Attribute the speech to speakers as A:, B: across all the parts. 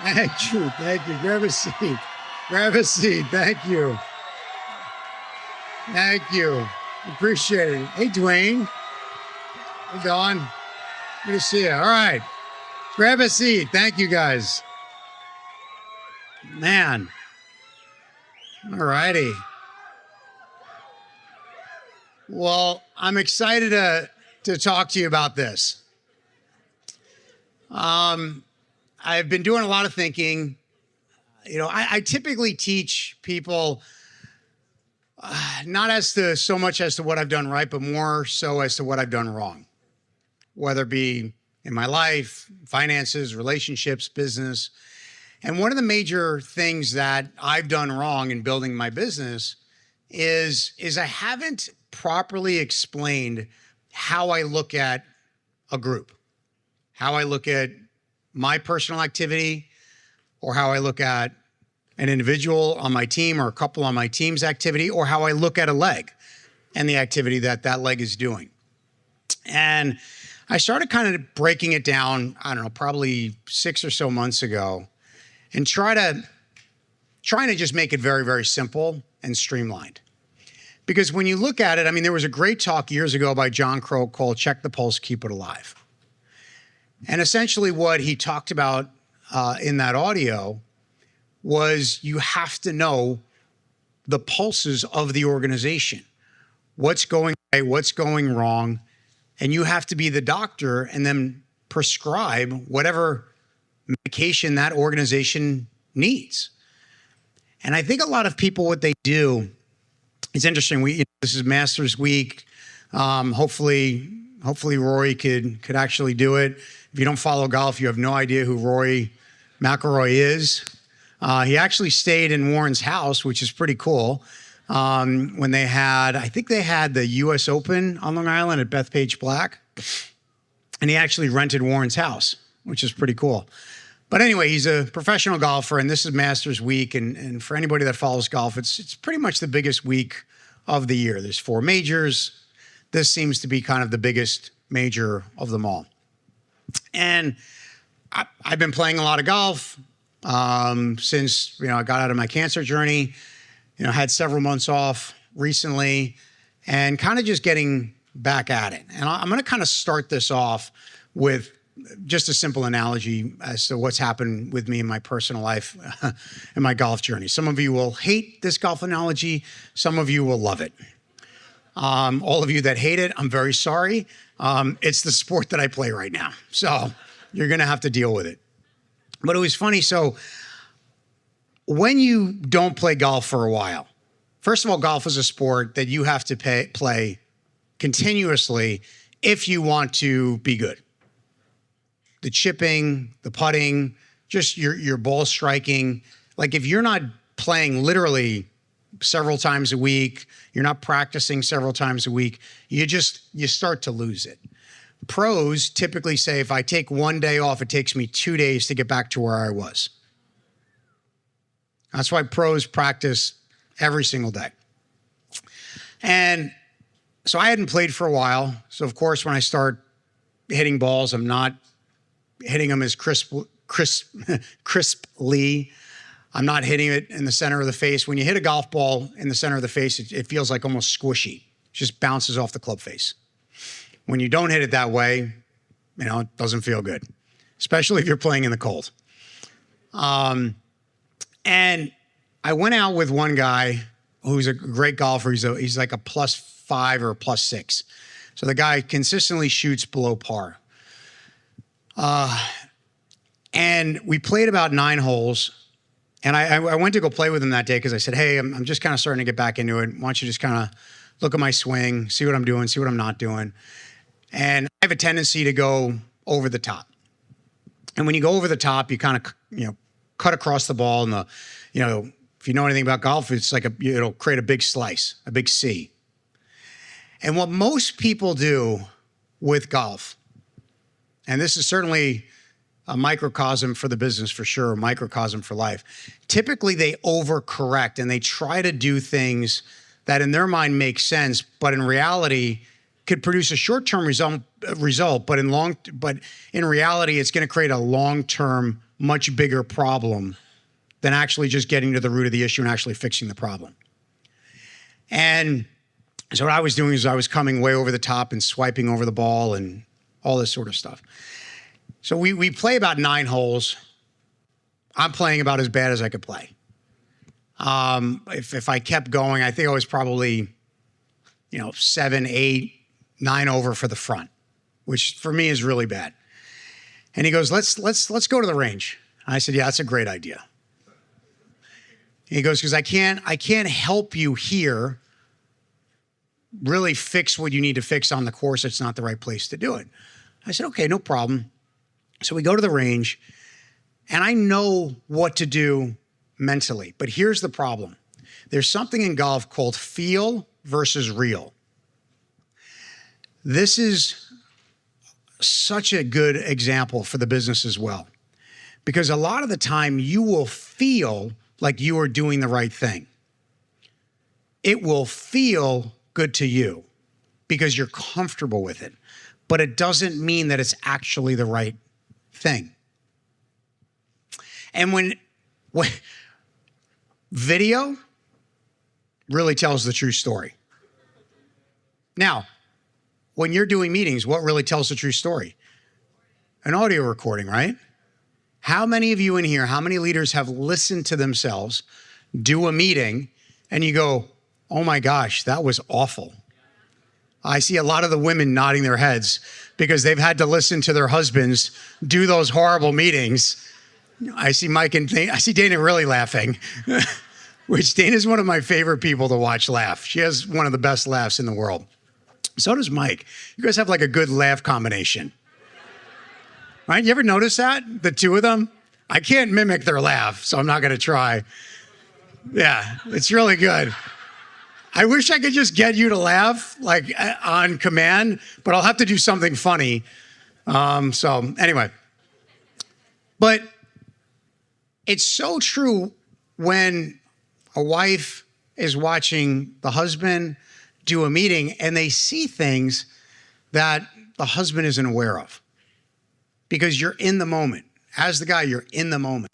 A: Thank you. Thank you. Grab a seat. Grab a seat. Thank you. Thank you. Appreciate it. Hey, Dwayne. Hey, Dawn. Good to see you. All right. Grab a seat. Thank you, guys. Man. All righty. Well, I'm excited to talk to you about this. I've been doing a lot of thinking. You know, I typically teach people not as to so much as to what I've done right, but more so as to what I've done wrong, whether it be in my life, finances, relationships, business. And one of the major things that I've done wrong in building my business is I haven't properly explained how I look at a group, how I look at my personal activity, or how I look at an individual on my team or a couple on my team's activity, or how I look at a leg and the activity that that leg is doing. And I started kind of breaking it down, I don't know, probably 6 or so months ago, and trying to just make it very, very simple and streamlined. Because when you look at it, I mean, there was a great talk years ago by John Crow called Check the Pulse, Keep It Alive. And essentially what he talked about in that audio was you have to know the pulses of the organization, what's going right, what's going wrong, and you have to be the doctor and then prescribe whatever medication that organization needs. And I think a lot of people, what they do, it's interesting. This is Masters Week. Hopefully Rory could actually do it. If you don't follow golf, you have no idea who Rory McIlroy is. He actually stayed in Warren's house, which is pretty cool. When I think they had the U.S. Open on Long Island at Bethpage Black, and he actually rented Warren's house, which is pretty cool. But anyway, he's a professional golfer, and this is Masters Week. And for anybody that follows golf, it's pretty much the biggest week of the year. There's 4 majors. This seems to be kind of the biggest major of them all. And I've been playing a lot of golf since I got out of my cancer journey. Had several months off recently, and kind of just getting back at it. And I'm going to kind of start this off with just a simple analogy as to what's happened with me in my personal life and my golf journey. Some of you will hate this golf analogy. Some of you will love it. All of you that hate it, I'm very sorry. It's the sport that I play right now. So you're going to have to deal with it. But it was funny. So when you don't play golf for a while, first of all, golf is a sport that you have to play continuously if you want to be good. The chipping, the putting, just your ball striking. Like if you're not playing literally several times a week, you're not practicing several times a week, you start to lose it. Pros typically say, if I take one day off, it takes me 2 days to get back to where I was. That's why pros practice every single day. And so I hadn't played for a while. So of course, when I start hitting balls, I'm not hitting them as crisply. I'm not hitting it in the center of the face. When you hit a golf ball in the center of the face, it feels like almost squishy. It just bounces off the club face. When you don't hit it that way, it doesn't feel good, especially if you're playing in the cold. And I went out with one guy who's a great golfer. He's like a +5 or a +6. So the guy consistently shoots below par. And we played about 9 holes. And I went to go play with him that day because I said, hey, I'm just kind of starting to get back into it. Why don't you just kind of look at my swing, see what I'm doing, see what I'm not doing. And I have a tendency to go over the top. And when you go over the top, you kind of, cut across the ball. And if you know anything about golf, it's like it'll create a big slice, a big C. And what most people do with golf, and this is certainly a microcosm for the business for sure, a microcosm for life. Typically, they overcorrect and they try to do things that in their mind make sense, but in reality could produce a short-term result, but in reality, it's going to create a long-term much bigger problem than actually just getting to the root of the issue and actually fixing the problem. And so what I was doing is I was coming way over the top and swiping over the ball and all this sort of stuff. So we play about 9 holes. I'm playing about as bad as I could play. If I kept going, I think I was probably, 7, 8, 9 over for the front, which for me is really bad. And he goes, let's go to the range. And I said, yeah, that's a great idea. He goes, because I can't help you here really fix what you need to fix on the course. It's not the right place to do it. I said, okay, no problem. So we go to the range, and I know what to do mentally. But here's the problem. There's something in golf called feel versus real. This is such a good example for the business as well. Because a lot of the time you will feel like you are doing the right thing. It will feel good to you because you're comfortable with it. But it doesn't mean that it's actually the right thing. And when video really tells the true story. Now, when you're doing meetings, what really tells the true story? An audio recording, right? How many of you in here, how many leaders have listened to themselves do a meeting and you go, oh my gosh, that was awful? I see a lot of the women nodding their heads because they've had to listen to their husbands do those horrible meetings. I see Mike and I see Dana really laughing, which Dana's one of my favorite people to watch laugh. She has one of the best laughs in the world. So does Mike. You guys have like a good laugh combination. Right? You ever notice that? The two of them? I can't mimic their laugh, so I'm not going to try. Yeah, it's really good. I wish I could just get you to laugh like on command, but I'll have to do something funny. So anyway, but it's so true when a wife is watching the husband do a meeting and they see things that the husband isn't aware of because you're in the moment. As the guy, you're in the moment.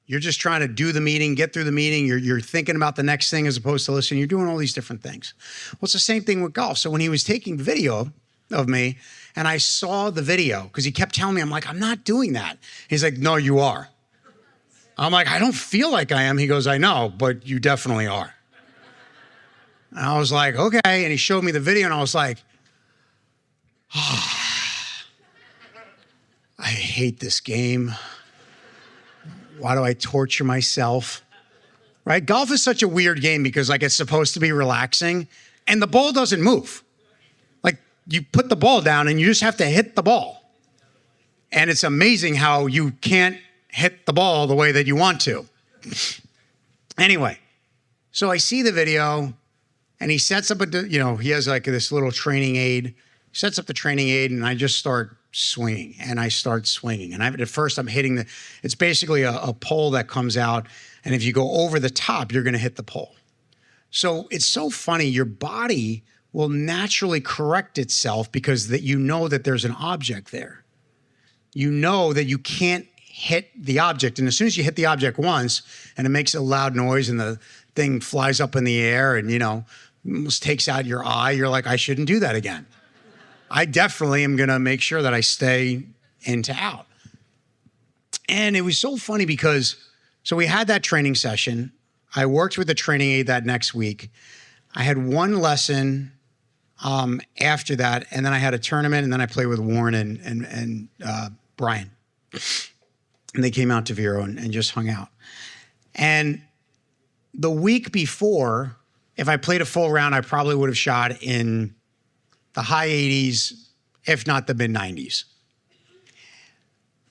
A: You're just trying to do the meeting, get through the meeting. You're thinking about the next thing as opposed to listening. You're doing all these different things. Well, it's the same thing with golf. So when he was taking video of me and I saw the video, because he kept telling me, I'm like, I'm not doing that. He's like, no, you are. I'm like, I don't feel like I am. He goes, I know, but you definitely are. And I was like, okay. And he showed me the video and I was like, oh, I hate this game. Why do I torture myself? Right? Golf is such a weird game because like it's supposed to be relaxing and the ball doesn't move. Like you put the ball down and you just have to hit the ball. And it's amazing how you can't hit the ball the way that you want to. Anyway, so I see the video and he sets up he has like this little training aid. He sets up the training aid and I just start swinging and I start swinging. And at first I'm hitting it's basically a pole that comes out. And if you go over the top, you're going to hit the pole. So it's so funny. Your body will naturally correct itself because you know that there's an object there. You know that you can't hit the object. And as soon as you hit the object once and it makes a loud noise and the thing flies up in the air and, almost takes out your eye, you're like, I shouldn't do that again. I definitely am going to make sure that I stay into out. And it was so funny because, so we had that training session. I worked with the training aid that next week. I had one lesson after that, and then I had a tournament, and then I played with Warren and Brian. And they came out to Vero and just hung out. And the week before, if I played a full round, I probably would have shot in the high 80s, if not the mid 90s.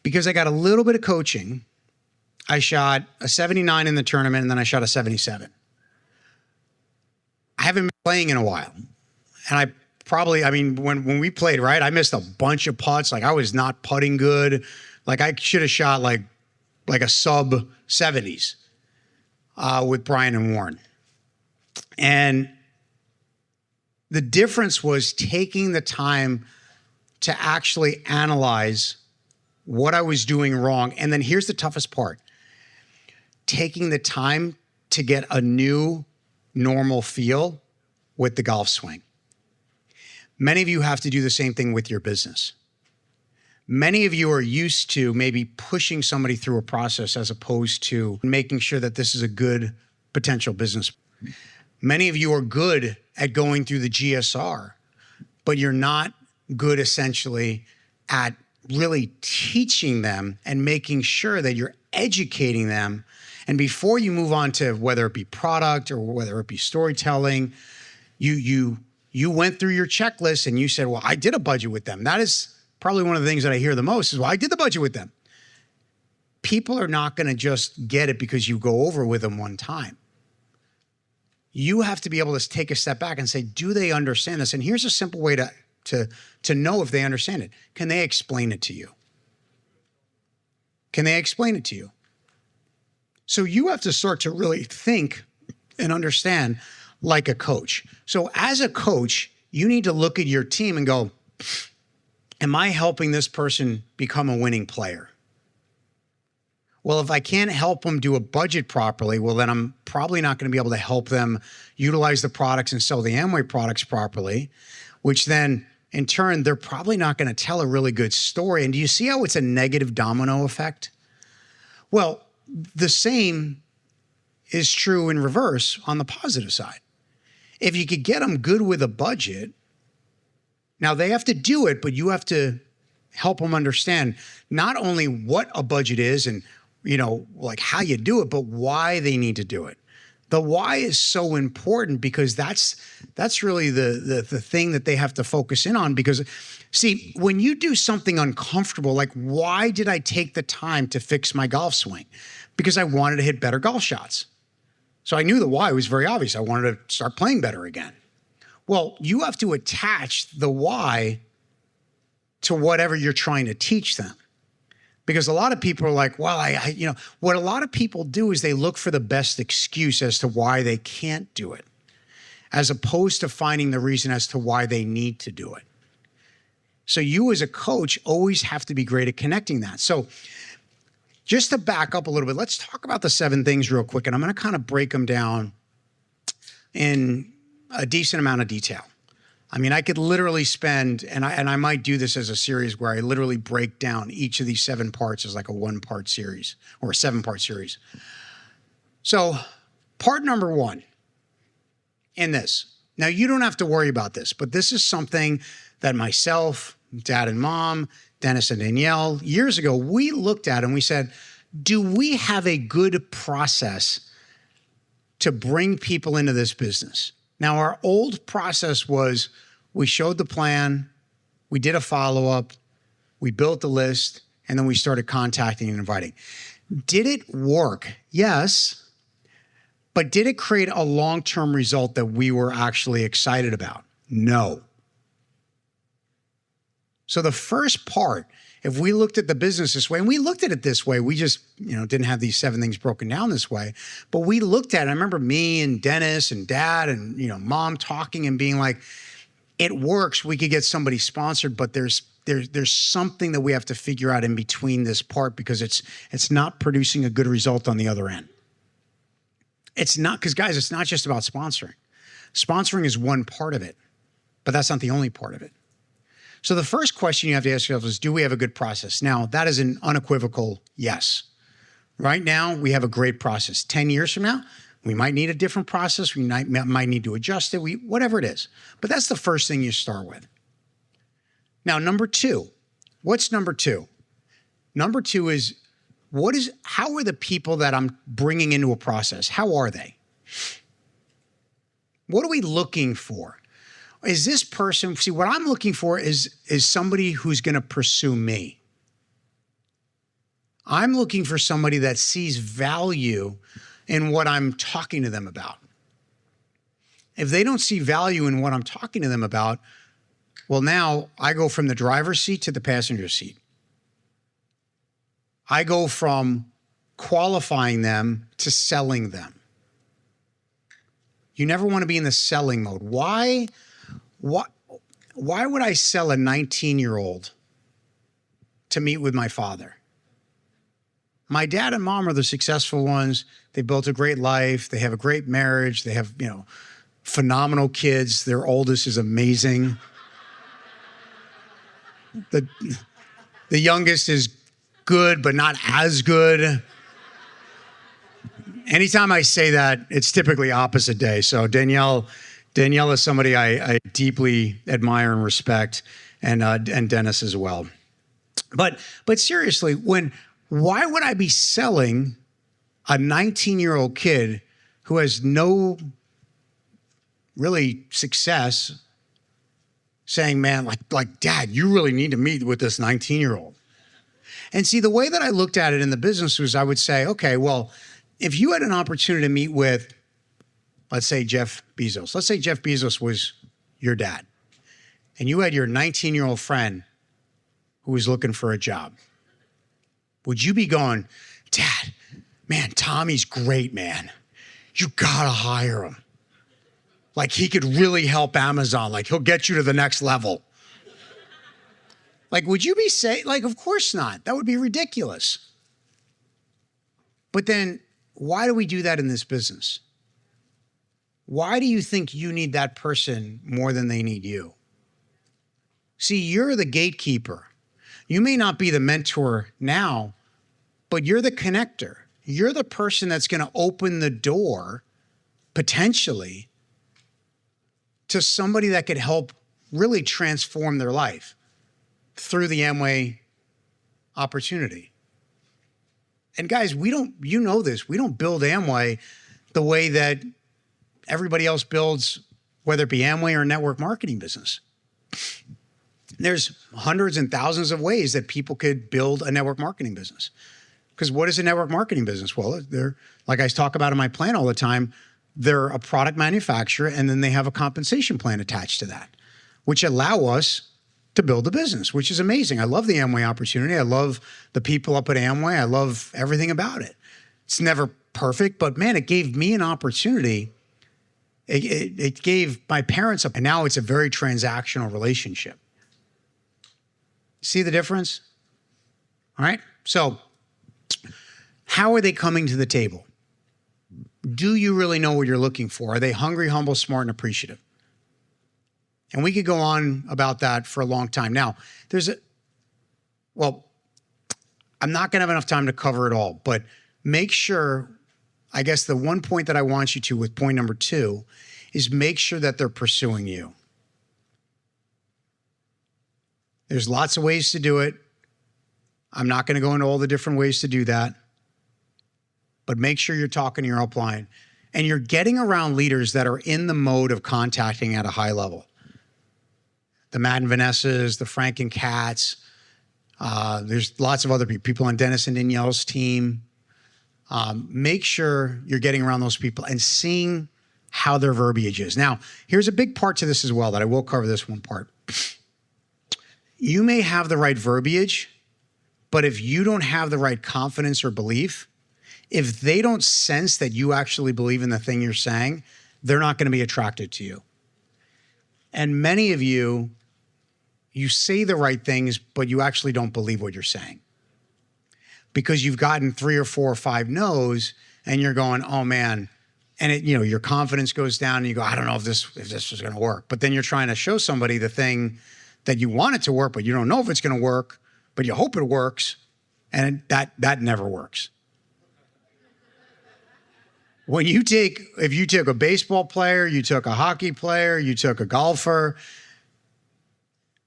A: Because I got a little bit of coaching, I shot a 79 in the tournament and then I shot a 77. I haven't been playing in a while. And when we played, right, I missed a bunch of putts. Like I was not putting good. Like I should have shot like a sub 70s with Brian and Warren. And the difference was taking the time to actually analyze what I was doing wrong. And then here's the toughest part: taking the time to get a new normal feel with the golf swing. Many of you have to do the same thing with your business. Many of you are used to maybe pushing somebody through a process as opposed to making sure that this is a good potential business. Many of you are good at going through the GSR, but you're not good essentially at really teaching them and making sure that you're educating them. And before you move on to whether it be product or whether it be storytelling, you went through your checklist and you said, well, I did a budget with them. That is probably one of the things that I hear the most is, well, I did the budget with them. People are not going to just get it because you go over with them one time. You have to be able to take a step back and say, do they understand this? And here's a simple way to know if they understand it. Can they explain it to you? Can they explain it to you? So you have to start to really think and understand like a coach. So as a coach, you need to look at your team and go, am I helping this person become a winning player? Well, if I can't help them do a budget properly, well, then I'm probably not going to be able to help them utilize the products and sell the Amway products properly, which then in turn, they're probably not going to tell a really good story. And do you see how it's a negative domino effect? Well, the same is true in reverse on the positive side. If you could get them good with a budget, now they have to do it, but you have to help them understand not only what a budget is and, like how you do it, but why they need to do it. The why is so important because that's really the thing that they have to focus in on. Because see, when you do something uncomfortable, like why did I take the time to fix my golf swing? Because I wanted to hit better golf shots. So I knew the why was very obvious. I wanted to start playing better again. Well, you have to attach the why to whatever you're trying to teach them. Because a lot of people are like, well, what a lot of people do is they look for the best excuse as to why they can't do it, as opposed to finding the reason as to why they need to do it. So you as a coach always have to be great at connecting that. So just to back up a little bit, let's talk about the 7 things real quick. And I'm going to kind of break them down in a decent amount of detail. I mean, I could literally spend, and I might do this as a series where I literally break down each of these 7 parts as like a 1-part series or a 7-part series. So part number 1 in this. Now, you don't have to worry about this, but this is something that myself, Dad and Mom, Dennis and Danielle, years ago, we looked at and we said, do we have a good process to bring people into this business? Now, our old process was we showed the plan, we did a follow-up, we built the list, and then we started contacting and inviting. Did it work? Yes. But did it create a long-term result that we were actually excited about? No. So the first part, if we looked at the business this way, and we looked at it this way, we just, didn't have these 7 things broken down this way, but we looked at it. I remember me and Dennis and Dad and, Mom talking and being like, it works. We could get somebody sponsored, but there's something that we have to figure out in between this part because it's not producing a good result on the other end. It's not, because guys, it's not just about sponsoring. Sponsoring is one part of it, but that's not the only part of it. So the first question you have to ask yourself is, do we have a good process? Now, that is an unequivocal yes. Right now, we have a great process. 10 years from now, we might need a different process. We might need to adjust it, whatever it is. But that's the first thing you start with. Now, number 2, what's number 2? Number 2 is, how are the people that I'm bringing into a process? How are they? What are we looking for? Is this person, see, what I'm looking for is somebody who's going to pursue me. I'm looking for somebody that sees value in what I'm talking to them about. If they don't see value in what I'm talking to them about, well, now I go from the driver's seat to the passenger seat. I go from qualifying them to selling them. You never want to be in the selling mode. Why would I sell a 19-year-old to meet with my father. My dad and mom are the successful ones. They built a great life. They have a great marriage. They have, phenomenal kids. Their oldest is amazing. The youngest is good, but not as good. Anytime I say that, it's typically opposite day. So Danielle is somebody I deeply admire and respect, and Dennis as well. But seriously, why would I be selling a 19-year-old kid who has no really success, saying, man, like Dad, you really need to meet with this 19-year-old? And see, the way that I looked at it in the business was I would say, okay, well, if you had an opportunity to meet with, let's say, Jeff Bezos. Let's say Jeff Bezos was your dad, and you had your 19-year-old friend who was looking for a job. Would you be going, Dad, man, Tommy's great, man. You gotta hire him. Like, he could really help Amazon. Like, he'll get you to the next level. Like, would you be saying, like, of course not. That would be ridiculous. But then, why do we do that in this business? Why do you think you need that person more than they need you? See, you're the gatekeeper. You may not be the mentor now, but you're the connector. You're the person that's going to open the door, potentially, to somebody that could help really transform their life through the Amway opportunity. And guys, we don't build Amway the way that everybody else builds, whether it be Amway or a network marketing business. There's hundreds and thousands of ways that people could build a network marketing business. Because what is a network marketing business? Well, they're, like I talk about in my plan all the time, they're a product manufacturer, and then they have a compensation plan attached to that, which allow us to build a business, which is amazing. I love the Amway opportunity. I love the people up at Amway. I love everything about it. It's never perfect, but man, it gave me an opportunity. It gave my parents and now it's a very transactional relationship. See the difference? All right. So how are they coming to the table? Do you really know what you're looking for? Are they hungry, humble, smart, and appreciative? And we could go on about that for a long time. Now, I'm not going to have enough time to cover it all, but make sure, I guess the one point that I want you to with point number 2 is make sure that they're pursuing you. There's lots of ways to do it. I'm not going to go into all the different ways to do that, but make sure you're talking to your upline and you're getting around leaders that are in the mode of contacting at a high level. The Matt and Vanessas, the Frank and Katz. There's lots of other people on Dennis and Danielle's team. Make sure you're getting around those people and seeing how their verbiage is. Now, here's a big part to this as well that I will cover this one part. You may have the right verbiage, but if you don't have the right confidence or belief, if they don't sense that you actually believe in the thing you're saying, they're not going to be attracted to you. And many of you say the right things, but you actually don't believe what you're saying. Because you've gotten 3 or 4 or 5 no's and you're going, oh man. And your confidence goes down and you go, I don't know if this is going to work. But then you're trying to show somebody the thing that you want it to work, but you don't know if it's going to work, but you hope it works. And that never works. If you took a baseball player, you took a hockey player, you took a golfer,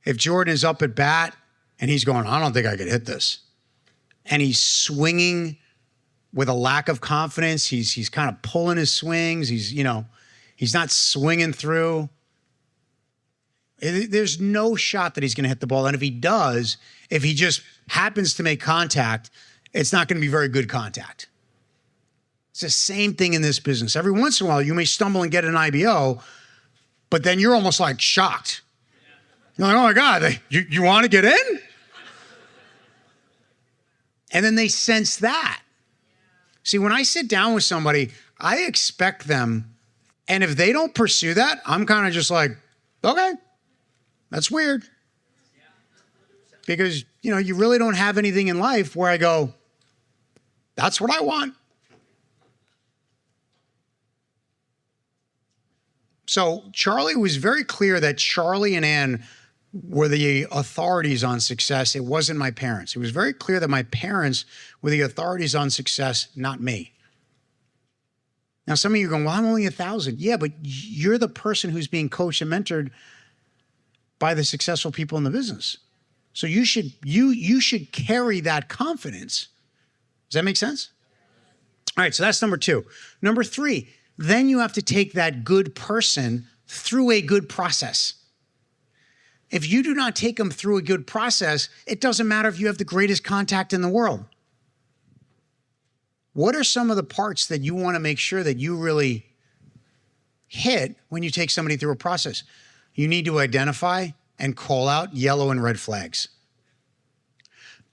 A: if Jordan is up at bat and he's going, I don't think I could hit this, and he's swinging with a lack of confidence, he's kind of pulling his swings, he's not swinging through, there's no shot that he's going to hit the ball. And if he does, if he just happens to make contact, it's not going to be very good contact. It's the same thing in this business. Every once in a while, you may stumble and get an IBO, but then you're almost like shocked. You're like, oh my God, you want to get in? And then they sense that. See, when I sit down with somebody, I expect them, and if they don't pursue that, I'm kind of just like, okay, that's weird. Because, you really don't have anything in life where I go, that's what I want. So Charlie was very clear that Charlie and Ann were the authorities on success. It wasn't my parents. It was very clear that my parents were the authorities on success, not me. Now, some of you are going, well, I'm only 1,000. Yeah, but you're the person who's being coached and mentored by the successful people in the business. So you should carry that confidence. Does that make sense? All right, so that's number 2. Number 3, then you have to take that good person through a good process. If you do not take them through a good process, it doesn't matter if you have the greatest contact in the world. What are some of the parts that you want to make sure that you really hit when you take somebody through a process? You need to identify and call out yellow and red flags.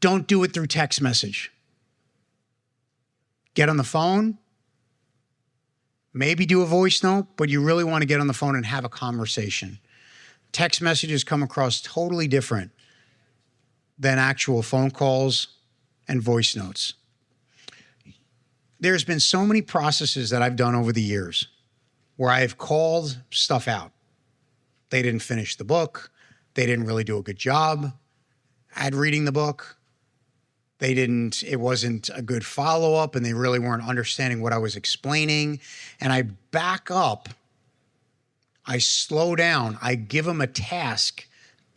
A: Don't do it through text message. Get on the phone, maybe do a voice note, but you really want to get on the phone and have a conversation. Text messages come across totally different than actual phone calls and voice notes. There's been so many processes that I've done over the years where I've called stuff out. They didn't finish the book. They didn't really do a good job at reading the book. It wasn't a good follow-up, and they really weren't understanding what I was explaining. And I back up, I slow down, I give them a task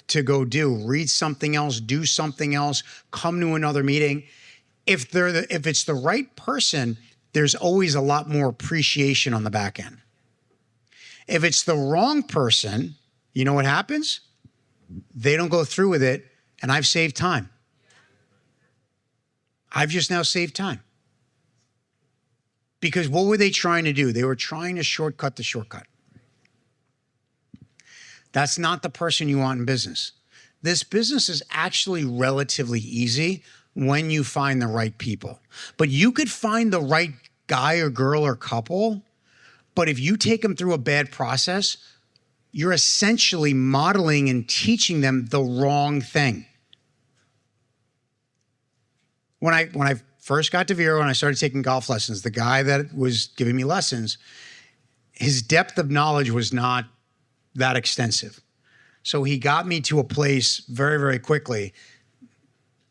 A: to go do, read something else, do something else, come to another meeting. If it's the right person, there's always a lot more appreciation on the back end. If it's the wrong person, you know what happens? They don't go through with it, and I've saved time. I've just now saved time. Because what were they trying to do? They were trying to shortcut the shortcut. That's not the person you want in business. This business is actually relatively easy when you find the right people. But you could find the right guy or girl or couple, but if you take them through a bad process, you're essentially modeling and teaching them the wrong thing. When I first got to Vero and I started taking golf lessons, the guy that was giving me lessons, his depth of knowledge was not that extensive. So he got me to a place very, very quickly.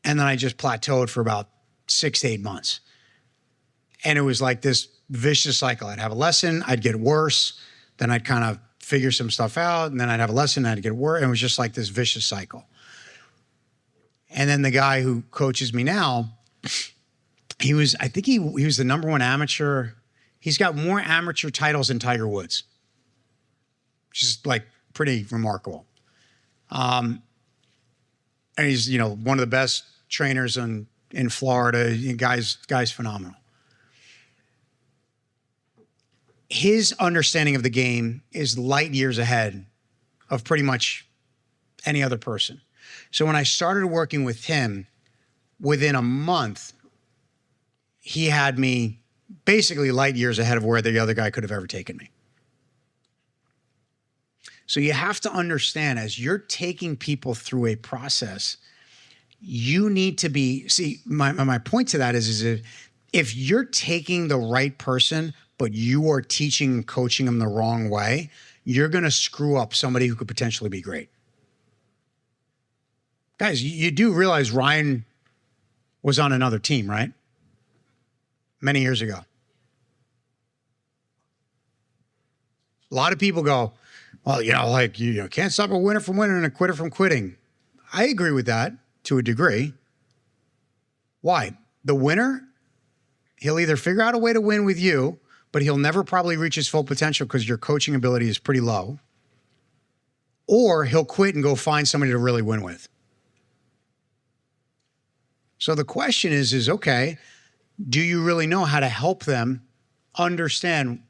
A: And then I just plateaued for about 6 to 8 months. And it was like this vicious cycle. I'd have a lesson, I'd get worse. Then I'd kind of figure some stuff out. And then I'd have a lesson, I'd get worse. And it was just like this vicious cycle. And then the guy who coaches me now, I think he was the #1 amateur. He's got more amateur titles than Tiger Woods, which is like pretty remarkable. And he's, one of the best trainers in Florida. Guy's phenomenal. His understanding of the game is light years ahead of pretty much any other person. So when I started working with him, within a month, he had me basically light years ahead of where the other guy could have ever taken me. So you have to understand, as you're taking people through a process, you need to be, my point to that is if you're taking the right person, but you are teaching and coaching them the wrong way, you're going to screw up somebody who could potentially be great. Guys, you do realize Ryan was on another team, right? Many years ago. A lot of people go, well, you can't stop a winner from winning and a quitter from quitting. I agree with that to a degree. Why? The winner, he'll either figure out a way to win with you, but he'll never probably reach his full potential because your coaching ability is pretty low, or he'll quit and go find somebody to really win with. So the question is okay, do you really know how to help them understand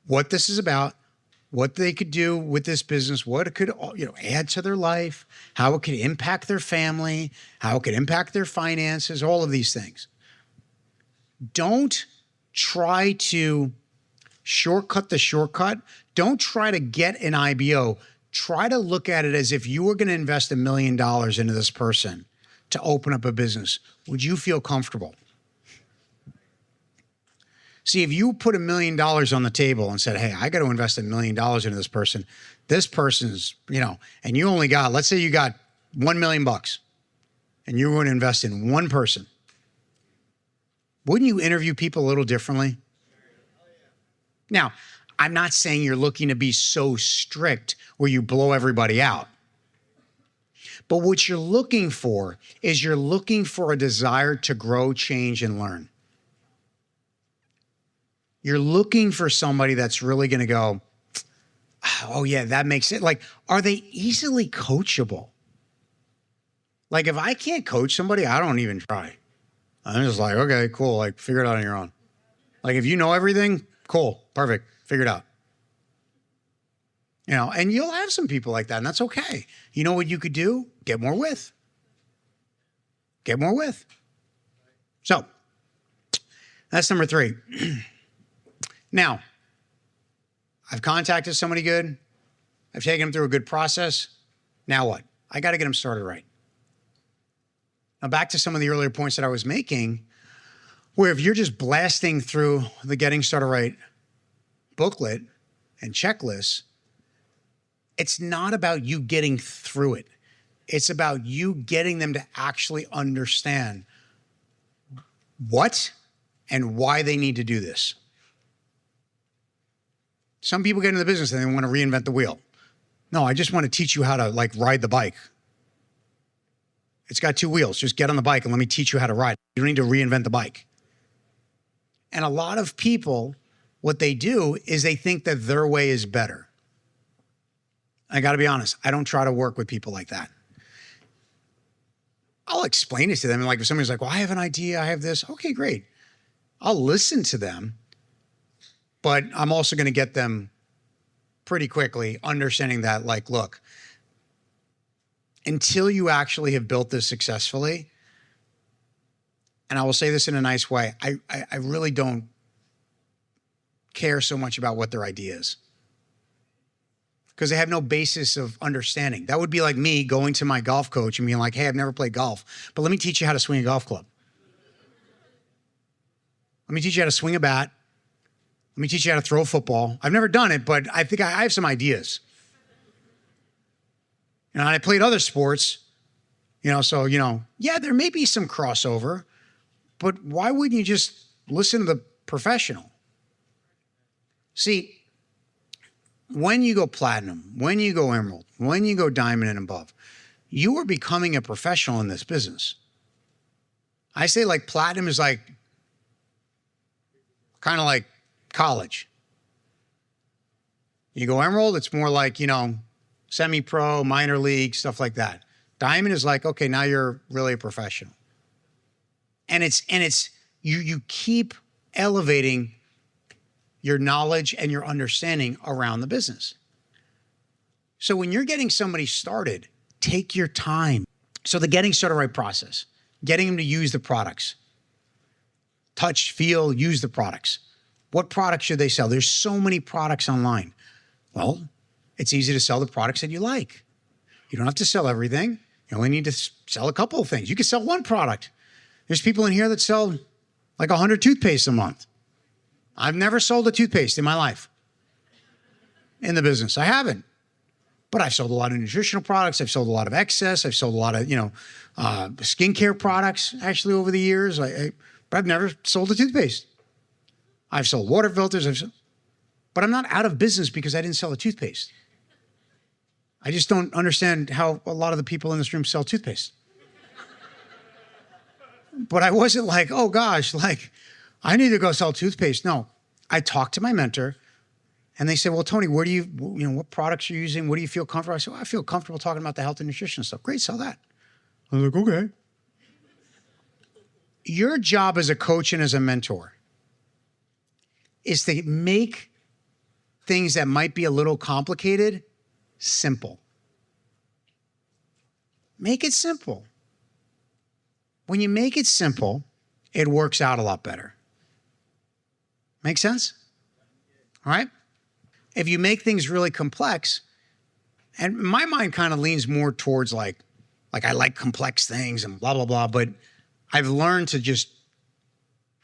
A: what this is about, what they could do with this business, what it could add to their life, how it could impact their family, how it could impact their finances, all of these things. Don't try to shortcut the shortcut. Don't try to get an IBO. Try to look at it as if you were going to invest $1 million into this person to open up a business, would you feel comfortable? See, if you put $1 million on the table and said, hey, I got to invest $1 million into this person's, and you only got, let's say you got 1 million bucks and you were going to invest in one person, wouldn't you interview people a little differently? Now, I'm not saying you're looking to be so strict where you blow everybody out. But what you're looking for is you're looking for a desire to grow, change, and learn. You're looking for somebody that's really going to go, oh yeah, that makes it. Like, are they easily coachable? Like, if I can't coach somebody, I don't even try. I'm just like, okay, cool. Like, figure it out on your own. Like, if you know everything, cool, perfect, figure it out. And you'll have some people like that, and that's okay. You know what you could do? Get more with. Get more with. So, that's number 3. Now, I've contacted somebody good. I've taken them through a good process. Now what? I got to get them started right. Now, back to some of the earlier points that I was making, where if you're just blasting through the Getting Started Right booklet and checklist, it's not about you getting through it. It's about you getting them to actually understand what and why they need to do this. Some people get into the business and they want to reinvent the wheel. No, I just want to teach you how to ride the bike. It's got 2 wheels. Just get on the bike and let me teach you how to ride. You don't need to reinvent the bike. And a lot of people, what they do is they think that their way is better. I got to be honest, I don't try to work with people like that. I'll explain it to them. And if somebody's like, well, I have an idea, I have this. Okay, great. I'll listen to them, but I'm also going to get them pretty quickly understanding that, look, until you actually have built this successfully, and I will say this in a nice way, I really don't care so much about what their idea is, because they have no basis of understanding. That would be like me going to my golf coach and being like, hey, I've never played golf, but let me teach you how to swing a golf club. Let me teach you how to swing a bat. Let me teach you how to throw a football. I've never done it, but I think I have some ideas. And I played other sports, so, yeah, there may be some crossover, but why wouldn't you just listen to the professional? See, when you go platinum, when you go emerald, when you go diamond and above, you are becoming a professional in this business. I say platinum is kind of like college. You go emerald, it's more like, semi-pro, minor league, stuff like that. Diamond is okay, now you're really a professional. And you keep elevating your knowledge and your understanding around the business. So when you're getting somebody started, take your time. So the Getting Started Right process, getting them to use the products. Touch, feel, use the products. What products should they sell? There's so many products online. Well, it's easy to sell the products that you like. You don't have to sell everything. You only need to sell a couple of things. You can sell one product. There's people in here that sell 100 toothpaste a month. I've never sold a toothpaste in my life in the business. I haven't. But I've sold a lot of nutritional products. I've sold a lot of excess. I've sold a lot of, skincare products actually over the years. But I've never sold a toothpaste. I've sold water filters. But I'm not out of business because I didn't sell a toothpaste. I just don't understand how a lot of the people in this room sell toothpaste. But I wasn't oh gosh, I need to go sell toothpaste. No, I talked to my mentor and they said, well, Tony, where do you what products are you using? What do you feel comfortable? I said, well, I feel comfortable talking about the health and nutrition stuff. Great, sell that. I was like, okay. Your job as a coach and as a mentor is to make things that might be a little complicated simple. Make it simple. When you make it simple, it works out a lot better. Make sense? All right? If you make things really complex, and my mind kind of leans more towards Like I like complex things and blah, blah, blah. But I've learned to just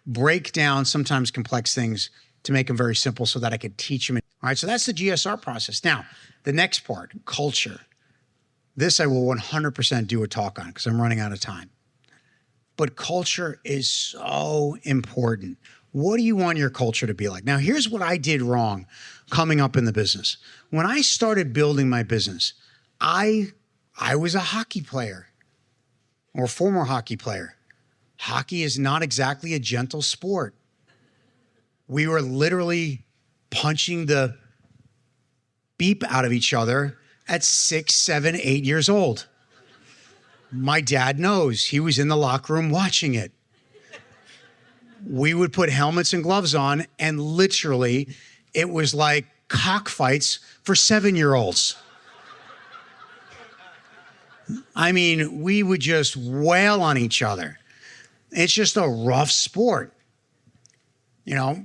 A: break down sometimes complex things to make them very simple so that I could teach them. All right, so that's the GSR process. Now, the next part, culture. This I will 100% do a talk on because I'm running out of time. But culture is so important. What do you want your culture to be like? Now, here's what I did wrong coming up in the business. When I started building my business, I was a hockey player or former hockey player. Hockey is not exactly a gentle sport. We were literally punching the beep out of each other at 6, 7, 8 years old. My dad knows. He was in the locker room watching it. We would put helmets and gloves on, and literally, it was like cockfights for 7-year-olds. I mean, we would just wail on each other. It's just a rough sport. You know,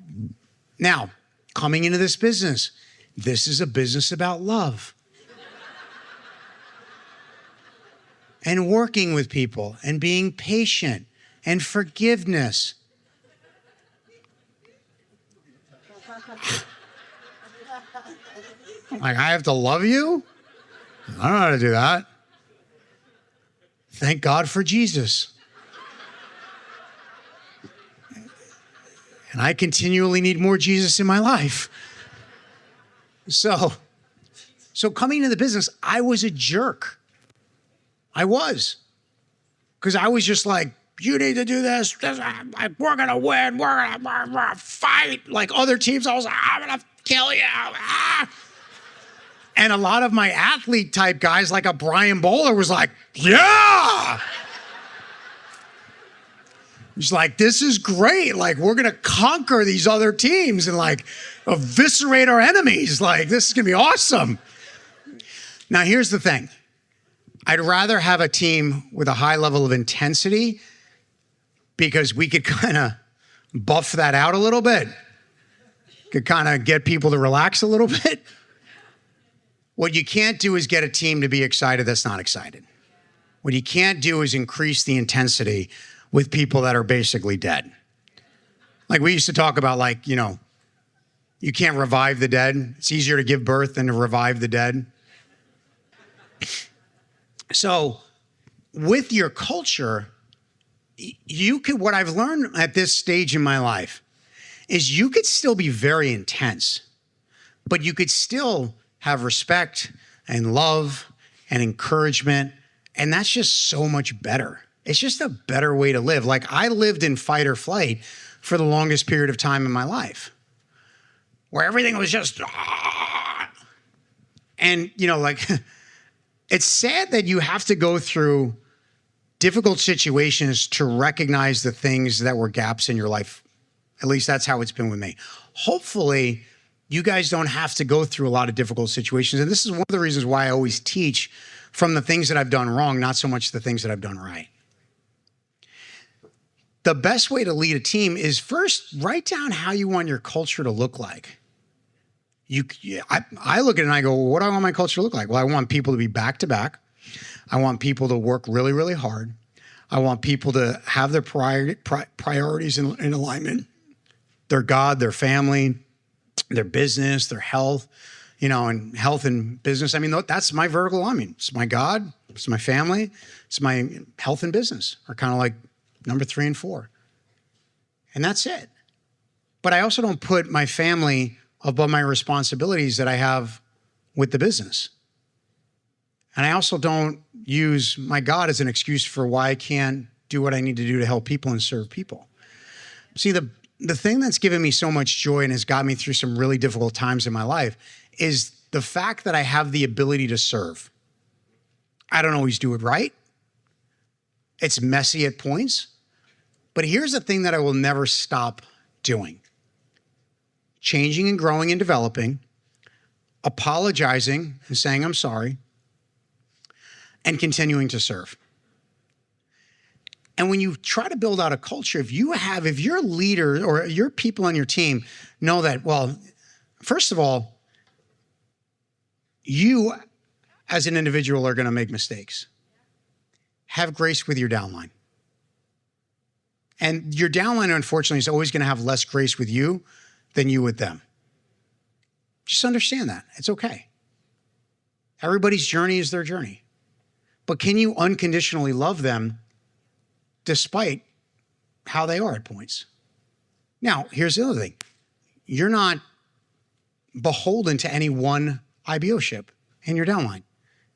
A: now, coming into this is a business about love. And working with people and being patient and forgiveness. Like, I have to love you? I don't know how to do that. Thank God for Jesus. And I continually need more Jesus in my life. So coming into the business, I was a jerk. I was. Because I was just like, you need to do this. We're going to win. We're going to fight. Like other teams, I was like, I'm going to kill you. Ah. And a lot of my athlete type guys, like a Brian Bowler, was like, yeah. He's like, this is great. Like, we're going to conquer these other teams and like eviscerate our enemies. Like, this is going to be awesome. Now, here's the thing. I'd rather have a team with a high level of intensity because we could kind of buff that out a little bit. Could kind of get people to relax a little bit. What you can't do is get a team to be excited that's not excited. What you can't do is increase the intensity with people that are basically dead. Like we used to talk about, like, you know, you can't revive the dead. It's easier to give birth than to revive the dead. So with your culture, you could, what I've learned at this stage in my life is you could still be very intense, but you could still have respect and love and encouragement. And that's just so much better. It's just a better way to live. Like I lived in fight or flight for the longest period of time in my life where everything was just, and you know, like, it's sad that you have to go through difficult situations to recognize the things that were gaps in your life. At least that's how it's been with me. Hopefully, you guys don't have to go through a lot of difficult situations. And this is one of the reasons why I always teach from the things that I've done wrong, not so much the things that I've done right. The best way to lead a team is first write down how you want your culture to look like. I look at it and I go, well, what do I want my culture to look like? Well, I want people to be back to back. I want people to work really, really hard. I want people to have their priorities in alignment. Their God, their family, their business, their health, you know, and health and business. I mean, that's my vertical alignment. It's my God, it's my family, it's my health and business are kind of like number 3 and 4. And that's it. But I also don't put my family above my responsibilities that I have with the business. And I also don't use my God as an excuse for why I can't do what I need to do to help people and serve people. See, the thing that's given me so much joy and has got me through some really difficult times in my life is the fact that I have the ability to serve. I don't always do it right. It's messy at points. But here's the thing that I will never stop doing. Changing and growing and developing, apologizing and saying I'm sorry, and continuing to serve. And when you try to build out a culture, if your leader or your people on your team know that, well, first of all, you as an individual are going to make mistakes. have grace with your downline. And your downline, unfortunately, is always going to have less grace with you than you with them. Just understand that. It's okay. Everybody's journey is their journey. But can you unconditionally love them despite how they are at points? Now, here's the other thing. You're not beholden to any one IBO ship in your downline.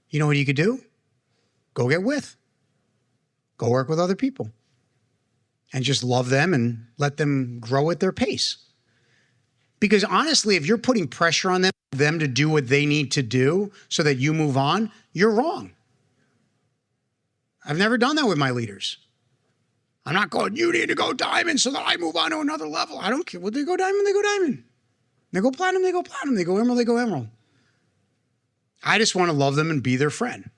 A: You know what you could do? Go get with. Go work with other people. And just love them and let them grow at their pace. Because honestly, if you're putting pressure on them to do what they need to do so that you move on, you're wrong. I've never done that with my leaders. I'm not going, you need to go diamond so that I move on to another level. I don't care. Well, they go diamond, they go diamond. They go platinum, they go platinum. They go emerald, they go emerald. I just want to love them and be their friend.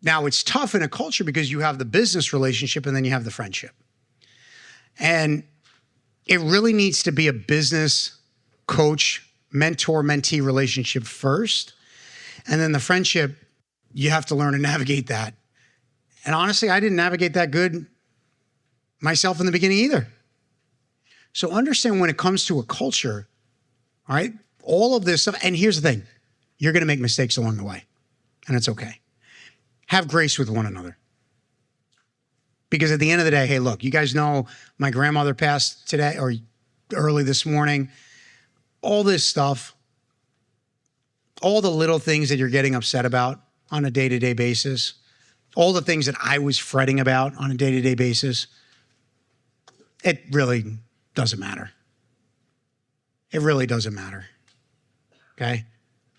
A: Now, it's tough in a culture because you have the business relationship and then you have the friendship. And it really needs to be a business coach, mentor, mentee relationship first. And then the friendship, you have to learn to navigate that. And honestly, I didn't navigate that good myself in the beginning either. So understand when it comes to a culture, all right, all of this stuff, and here's the thing, you're going to make mistakes along the way, and it's okay. Have grace with one another. Because at the end of the day, hey, look, you guys know my grandmother passed today or early this morning. All this stuff, all the little things that you're getting upset about on a day-to-day basis, all the things that I was fretting about on a day-to-day basis, it really doesn't matter. It really doesn't matter, okay?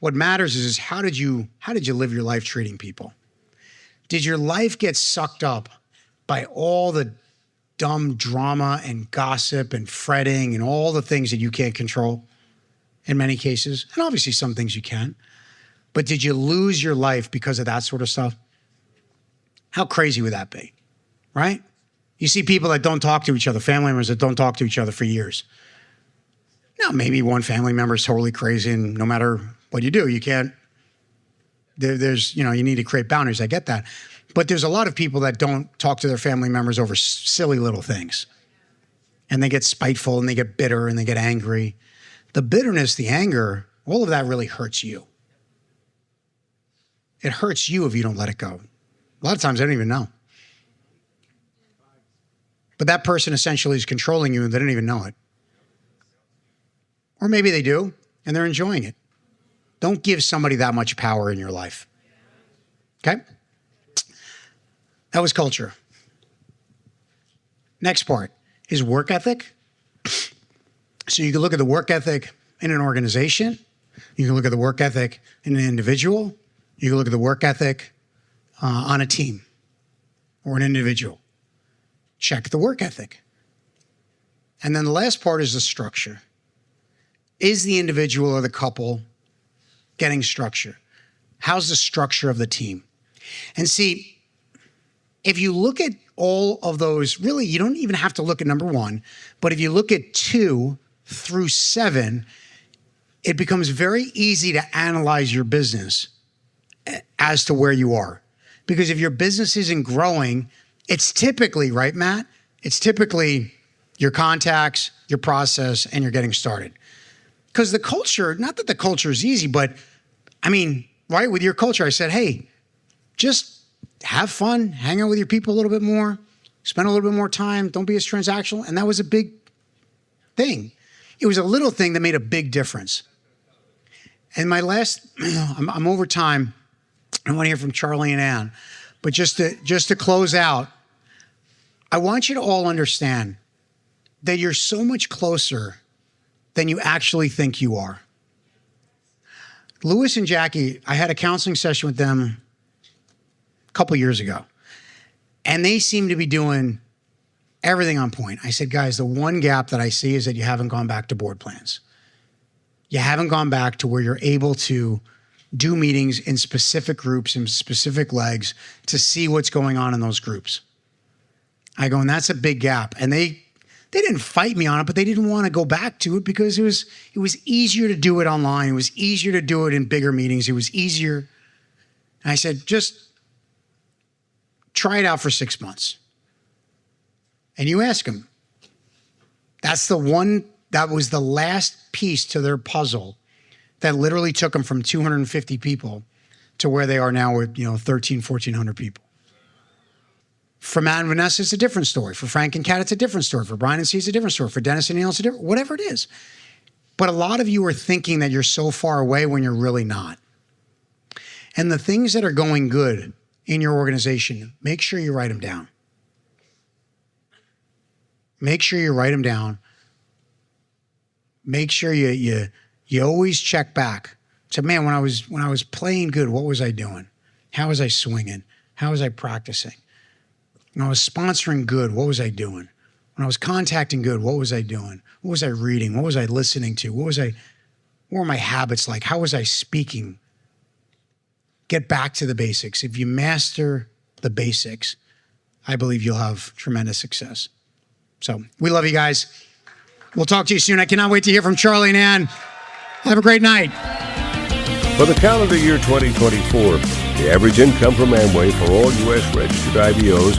A: What matters is how did you live your life treating people? Did your life get sucked up by all the dumb drama and gossip and fretting and all the things that you can't control in many cases? And obviously some things you can. But did you lose your life because of that sort of stuff? How crazy would that be, right? You see people that don't talk to each other, family members that don't talk to each other for years. Now, maybe one family member is totally crazy and no matter what you do, you can't, there's, you need to create boundaries. I get that. But there's a lot of people that don't talk to their family members over silly little things. And they get spiteful and they get bitter and they get angry. The bitterness, the anger, all of that really hurts you. It hurts you if you don't let it go. A lot of times I don't even know. But that person essentially is controlling you and they don't even know it. Or maybe they do and they're enjoying it. Don't give somebody that much power in your life. Okay? That was culture. Next part is work ethic. So you can look at the work ethic in an organization. You can look at the work ethic in an individual. You can look at the work ethic on a team or an individual. Check the work ethic. And then the last part is the structure. Is the individual or the couple getting structure? How's the structure of the team? And see, if you look at all of those, really, you don't even have to look at number 1, but if you look at 2 through 7, it becomes very easy to analyze your business as to where you are. Because if your business isn't growing, it's typically, right, Matt? It's typically your contacts, your process, and you're getting started. Because the culture, not that the culture is easy, but I mean, right, with your culture, I said, hey, just have fun, hang out with your people a little bit more, spend a little bit more time, don't be as transactional. And that was a big thing. It was a little thing that made a big difference. And my last, I'm over time. I want to hear from Charlie and Ann. But just to close out, I want you to all understand that you're so much closer than you actually think you are. Lewis and Jackie, I had a counseling session with them a couple years ago, and they seem to be doing everything on point. I said, guys, the one gap that I see is that you haven't gone back to board plans. You haven't gone back to where you're able to do meetings in specific groups and specific legs to see what's going on in those groups. I go, and that's a big gap. And they didn't fight me on it, but they didn't want to go back to it because it was easier to do it online. It was easier to do it in bigger meetings. It was easier. And I said, just try it out for 6 months. And you ask them. That was the last piece to their puzzle that literally took them from 250 people to where they are now with, 1,400 people. For Matt and Vanessa, it's a different story. For Frank and Kat, it's a different story. For Brian and Steve, it's a different story. For Dennis and Neil, it's a different, whatever it is. But a lot of you are thinking that you're so far away when you're really not. And the things that are going good in your organization, make sure you write them down. Make sure you write them down. Make sure you always check back. So, man, when I was playing good, what was I doing? How was I swinging? How was I practicing? When I was sponsoring good, what was I doing? When I was contacting good, what was I doing? What was I reading? What was I listening to? What were my habits like? How was I speaking? Get back to the basics. If you master the basics, I believe you'll have tremendous success. So we love you guys. We'll talk to you soon. I cannot wait to hear from Charlie and Ann. Have a great night.
B: For the calendar year 2024, the average income from Amway for all U.S. registered IBOs